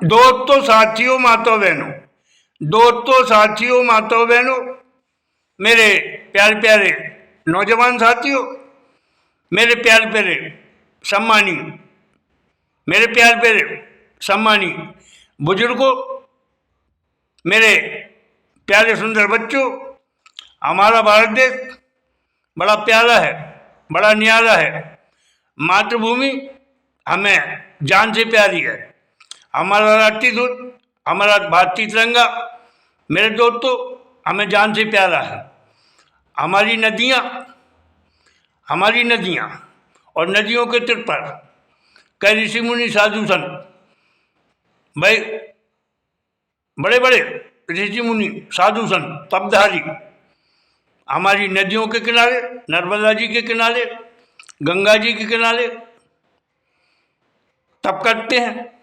दोस्तों, साथियों, माताओं बहनों, दोस्तों, साथियों, माताओं बहनों, मेरे प्यारे प्यारे नौजवान साथियों, मेरे प्यारे प्यारे सम्मानी, मेरे प्यारे प्यारे सम्मानी बुजुर्गों, मेरे प्यारे सुंदर बच्चों, हमारा भारत देश बड़ा प्यारा है, बड़ा न्यारा है। मातृभूमि हमें जान से प्यारी है। हमारा राष्ट्रीय ध्वज, हमारा भारतीय तिरंगा, मेरे दोस्तों, हमें जान से प्यारा है। हमारी नदियाँ और नदियों के तट पर कई ऋषि मुनि साधु संत, भाई बड़े बड़े ऋषि मुनि साधु संत तपधारी हमारी नदियों के किनारे, नर्मदा जी के किनारे, गंगा जी के किनारे तप करते हैं।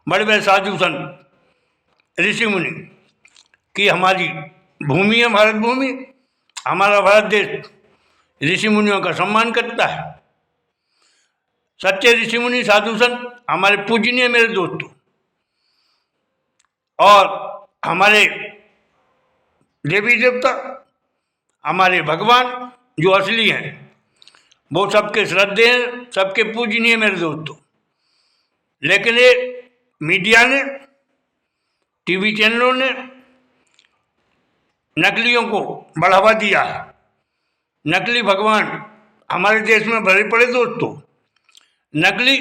बड़े बड़े साधु संत ऋषि मुनि की हमारी भूमि है, भारत भूमि, हमारा भारत देश ऋषि मुनियों का सम्मान करता है। सच्चे ऋषि मुनि साधु संत हमारे पूजनीय मेरे दोस्तों, और हमारे देवी देवता, हमारे भगवान जो असली हैं, वो सबके श्रद्धेय हैं, सबके पूजनीय मेरे दोस्तों। लेकिन ये मीडिया ने, टीवी चैनलों ने नकलियों को बढ़ावा दिया है। नकली भगवान हमारे देश में भरे पड़े दोस्तों। नकली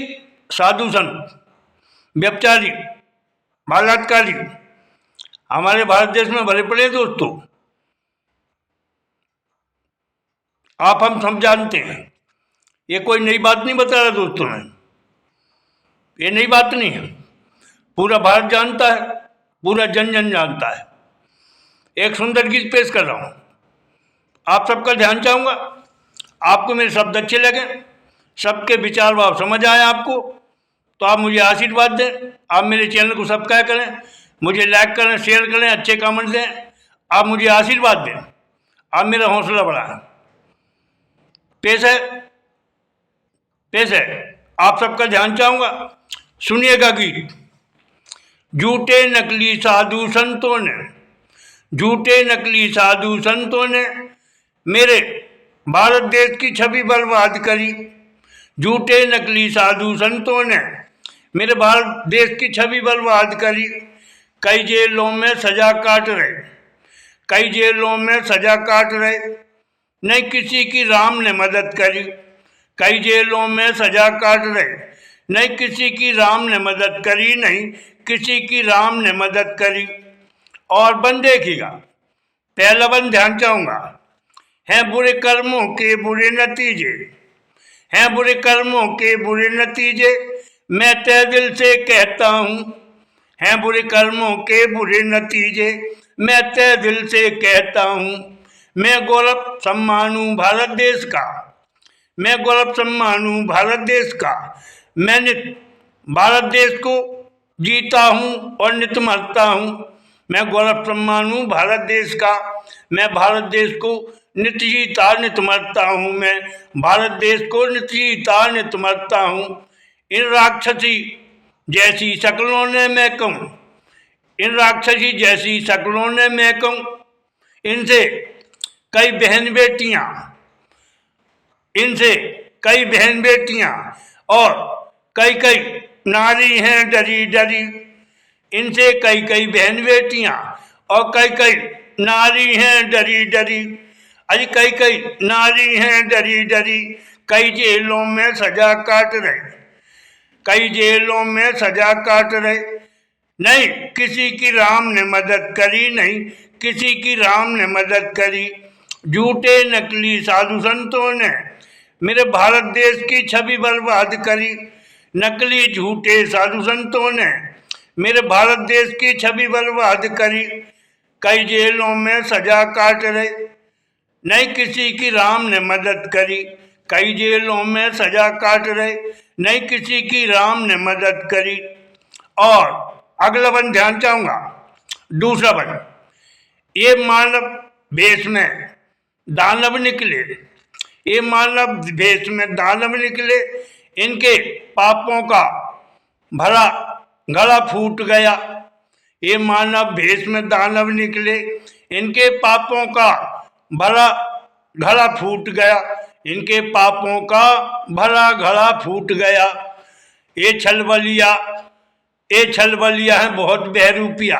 साधु संत, व्यभिचारी, बलात्कारी हमारे भारत देश में भरे पड़े दोस्तों। आप हम सब जानते हैं, ये कोई नई बात नहीं बता रहा दोस्तों मैं, ये नई बात नहीं है। पूरा भारत जानता है, पूरा जन जन जानता है। एक सुंदर गीत पेश कर रहा हूँ, आप सबका ध्यान चाहूँगा। आपको मेरे शब्द अच्छे लगे, सबके विचार भाव समझ आए आपको, तो आप मुझे आशीर्वाद दें। आप मेरे चैनल को सब्सक्राइब करें, मुझे लाइक करें, शेयर करें, अच्छे कमेंट दें। आप मुझे आशीर्वाद दें, आप मेरा हौसला बढ़ाएं। पेश है, आप सबका ध्यान चाहूँगा, सुनिएगा गीत। झूठे नकली साधु संतों ने, झूठे नकली साधु संतों ने मेरे भारत देश की छवि बर्बाद करी। झूठे नकली साधु संतों ने मेरे भारत देश की छवि बर्बाद करी। कई जेलों में सजा काट रहे, कई जेलों में सजा काट रहे, नहीं किसी की राम ने मदद करी। कई जेलों में सजा काट रहे, नहीं किसी की राम ने मदद करी, नहीं किसी की राम ने मदद करी। और बन देखिएगा, पहला बन ध्यान चाहूँगा, हैं बुरे कर्मों के बुरे नतीजे, हैं बुरे कर्मों के बुरे नतीजे, मैं तहे दिल से कहता हूँ। हैं बुरे कर्मों के बुरे नतीजे, मैं तहे दिल से कहता हूँ। मैं गौरव सम्मानूं भारत देश का, मैं गौरव सम्मानूं भारत देश का। मैं नित भारत देश को जीता हूँ और नित मरता हूँ। मैं गौरव सम्मानूं भारत देश का, मैं भारत देश को नित जीता नित मरता हूँ। मैं भारत देश को नित जीता नित मरता हूँ। इन राक्षसी जैसी शक्लों ने मैं कहूँ, इन राक्षसी जैसी शक्लों ने मैं कहूँ, इनसे कई बहन बेटियाँ, इनसे कई बहन बेटियाँ और कई कई नारी हैं डरी डरी। इनसे कई कई बहन बेटियाँ और कई कई नारी हैं डरी डरी। अरे कई कई नारी हैं डरी डरी। कई जेलों में सजा काट रहे, कई जेलों में सजा काट रहे, नहीं किसी की राम ने मदद करी, नहीं किसी की राम ने मदद करी। झूठे नकली साधु संतों ने मेरे भारत देश की छवि बर्बाद करी। नकली झूठे साधु संतों ने मेरे भारत देश की छवि बर्बाद करी। कई जेलों में सजा काट रहे, नहीं किसी की राम ने मदद करी। कई जेलों में सजा काट रहे, नहीं किसी की राम ने मदद करी। और अगला बन ध्यान चाहूँगा, दूसरा बन, ये मानव भेष में दानव निकले, ये मानव भेष में दानव निकले, इनके पापों का भरा गला फूट गया। ये मानव भेष में दानव निकले, इनके पापों का भला घड़ा फूट गया, इनके पापों का भला घड़ा फूट गया। ये छलबलिया है बहुत बहरूपिया,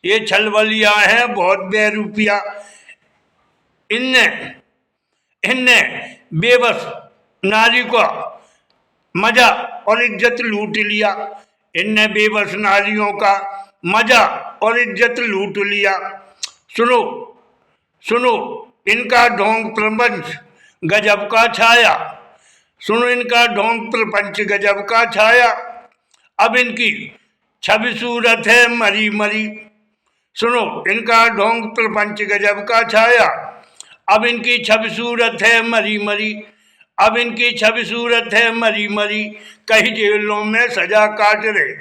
ये छलबलिया है बहुत बहरूपिया। इनने बेबस नारी को मजा और इज्जत लूट लिया, इनने बेबस नारियों का मजा और इज्जत लूट लिया। सुनो सुनो इनका ढोंग प्रपंच गजब का छाया, सुनो इनका ढोंग प्रपंच गजब का छाया। अब इनकी छवि सूरत है मरी मरी, सुनो इनका ढोंग प्रपंच गजब का छाया। अब इनकी छवि सूरत है मरी मरी, अब इनकी छवि सूरत है मरी मरी। कई जेलों में सजा काट रहे,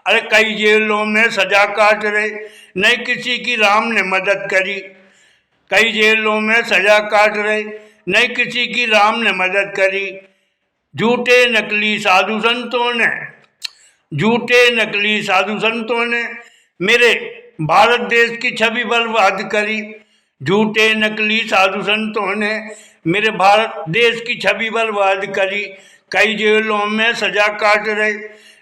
अरे कई जेलों में सजा काट रहे, नहीं किसी की राम ने मदद करी। कई जेलों में सजा काट रहे, नहीं किसी की राम ने मदद करी। झूठे नकली साधु संतों ने, झूठे नकली साधु संतों ने मेरे भारत देश की छवि बर्बाद करी। झूठे नकली साधु संतों ने मेरे भारत देश की छवि बर्बाद करी। कई जेलों में सजा काट रहे,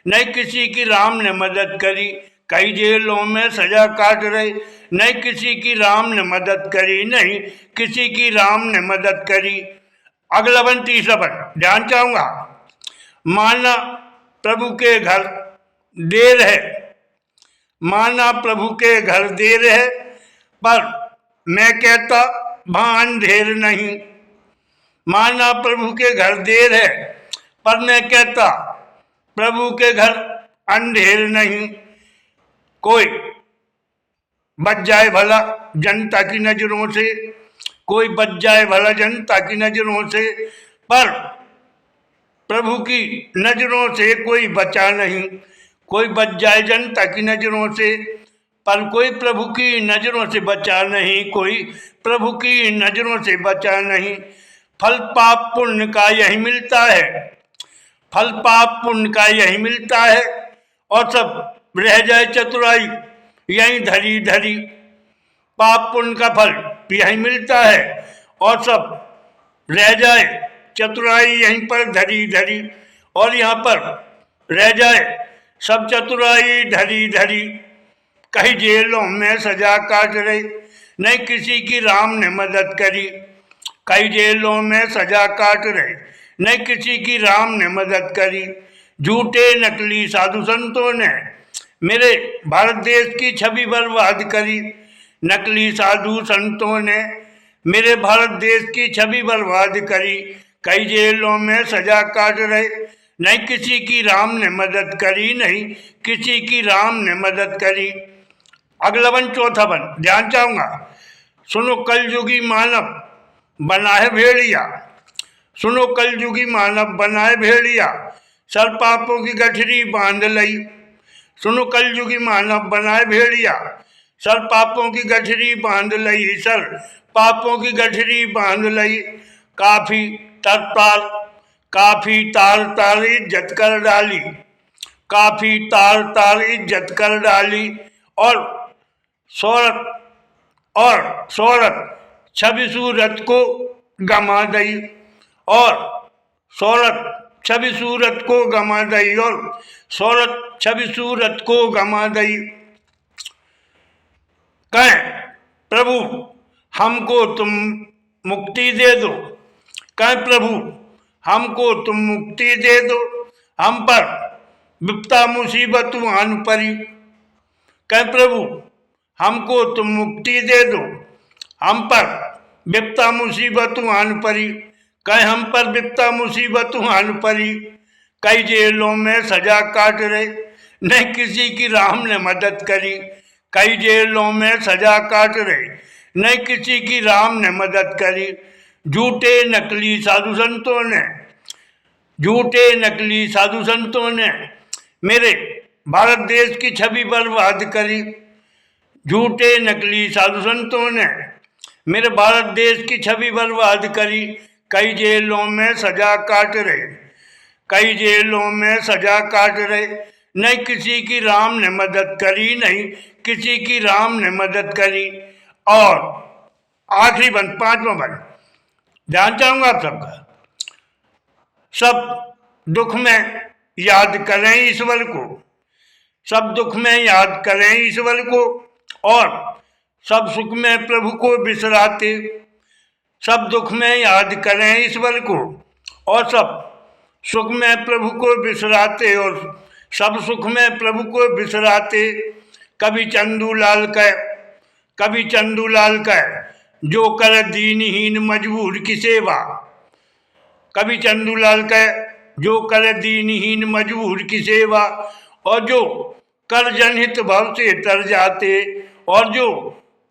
नहीं किसी की राम ने मदद करी। कई जेलों में सजा काट रहे, नहीं किसी की राम ने मदद करी, नहीं किसी की राम ने मदद करी। अगला बन तीसरा बन ध्यान चाहूंगा। माना प्रभु के घर देर है, माना प्रभु के घर देर है, पर मैं कहता वहाँ अंधेर नहीं। माना प्रभु के घर देर है, पर मैं कहता प्रभु के घर अंधेर नहीं। कोई बच जाए भला जनता की नजरों से, कोई बच जाए भला जनता की नजरों से, पर प्रभु की नजरों से कोई बचा नहीं। कोई बच जाए जनता की नजरों से, पर कोई प्रभु की नजरों से बचा नहीं, कोई प्रभु की नजरों से बचा नहीं। फल पाप पुण्य का यही मिलता है, फल पाप पुण्य का यही मिलता है, और सब रह जाए चतुराई यहीं धरी धरी। पाप पुण्य का फल यही मिलता है, और सब रह जाए चतुराई यहीं पर धरी धरी, और यहाँ पर रह जाए सब चतुराई धरी धरी। कई जेलों में सजा काट रहे, नहीं किसी की राम ने मदद करी। कई जेलों में सजा काट रहे, नहीं किसी की राम ने मदद करी। झूठे नकली साधु संतों ने मेरे भारत देश की छवि बर्बाद करी। नकली साधु संतों ने मेरे भारत देश की छवि बर्बाद करी। कई जेलों में सजा काट रहे, नहीं किसी की राम ने मदद करी, नहीं किसी की राम ने मदद करी। अगला बन चौथा बन ध्यान चाहूंगा। सुनो कलयुगी मानव बना है भेड़िया, सुनो कलयुगी मानव बना है भेड़िया, सर पापों की गठरी बांध लई। सुनो कलयुगी मानव बना है भेड़िया, सर पापों की गठरी बांध लई, सर पापों की गठरी बांध लई। काफी तार तार इज्जत कर डाली, काफी तार तार इज्जत कर डाली, और शोहरत छवि सूरत को गमा दई, और शोहरत छवि सूरत को गमा दई, और शोहरत छवि सूरत को गमा दई। कहें प्रभु हमको तुम मुक्ति दे दो, कहें प्रभु हमको तुम मुक्ति दे दो, हम पर विपदा मुसीबत आन परी। कहें प्रभु हमको तुम मुक्ति दे दो, हम पर विपदा मुसीबत आन परी। कहें हम पर विपदा मुसीबत आन परी। कई जेलों में सजा काट रहे, नहीं किसी की राम ने मदद करी। कई जेलों में सजा काट रहे, नहीं किसी की राम ने मदद करी। झूठे नकली साधु संतों ने, झूठे नकली साधु संतों ने मेरे भारत देश की छवि बर्बाद करी। झूठे नकली साधु संतों ने मेरे भारत देश की छवि बर्बाद करी। कई जेलों में सजा काट रहे, कई जेलों में सजा काट रहे, नहीं किसी की राम ने मदद करी, नहीं किसी की राम ने मदद करी। और आखिरी बंद, पांचवा बंद, ध्यान चाहूंगा आप सबका। सब दुख में याद करें ईश्वर को, सब दुख में याद करें ईश्वर को, और सब सुख में प्रभु को बिसराते। सब दुख में याद करें ईश्वर को, और सब सुख में प्रभु को बिसराते, और सब सुख में प्रभु को बिसराते। कभी चंदूलाल कह, कभी चंदूलाल कह, जो कर दीनहीन मजबूर की सेवा। कभी चंदूलाल कह, जो कर दीनहीन मजबूर की सेवा, और जो कर जनहित भव से तर जाते, और जो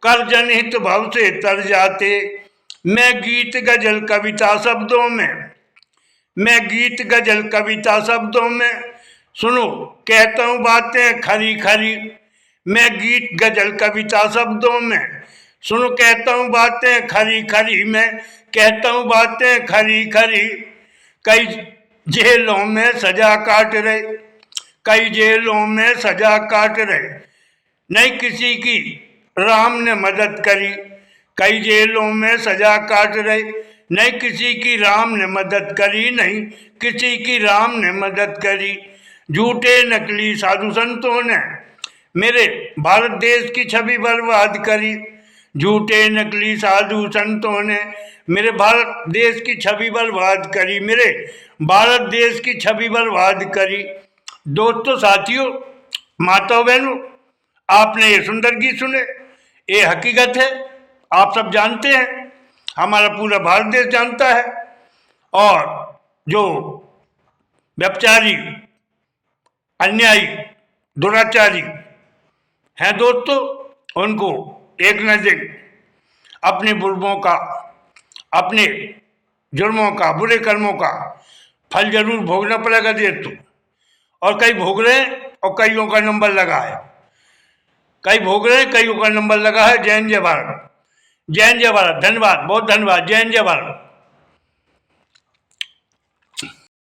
कर जनहित भव से तर जाते। मैं गीत गजल कविता शब्दों में, मैं गीत गजल कविता शब्दों में, सुनो कहता हूँ बातें खरी खरी। मैं गीत गजल कविता शब्दों में, सुनो कहता हूँ बातें खरी खरी। मैं कहता हूँ बातें खरी खरी। कई जेलों में सजा काट रहे, कई जेलों में सजा काट रहे, नहीं किसी की राम ने मदद करी। कई जेलों में सजा काट रहे, नहीं किसी की राम ने मदद करी, नहीं किसी की राम ने मदद करी। झूठे नकली साधु संतों ने मेरे भारत देश की छवि बर्बाद करी। झूठे नकली साधु संतों ने मेरे भारत देश की छवि बर्बाद करी, मेरे भारत देश की छवि बर्बाद करी। दोस्तों, साथियों, माताओं बहनों, आपने ये सुंदर गीत सुने, ये हकीकत है, आप सब जानते हैं, हमारा पूरा भारत देश जानता है। और जो व्यभिचारी, अन्यायी, दुराचारी हैं दोस्तों, उनको एक न दिन अपने जुर्मों का, अपने जुर्मों का, बुरे कर्मों का फल जरूर भोगना पड़ेगा दोस्तों। और कई भोग रहे हैं और कईयों का नंबर लगा है, कई भोग रहे हैं, कईयों का नंबर लगा है। जय हिंद, जय भारत, जय हिंद, जय भारत। धन्यवाद, बहुत धन्यवाद। जय हिंद, जय भारत।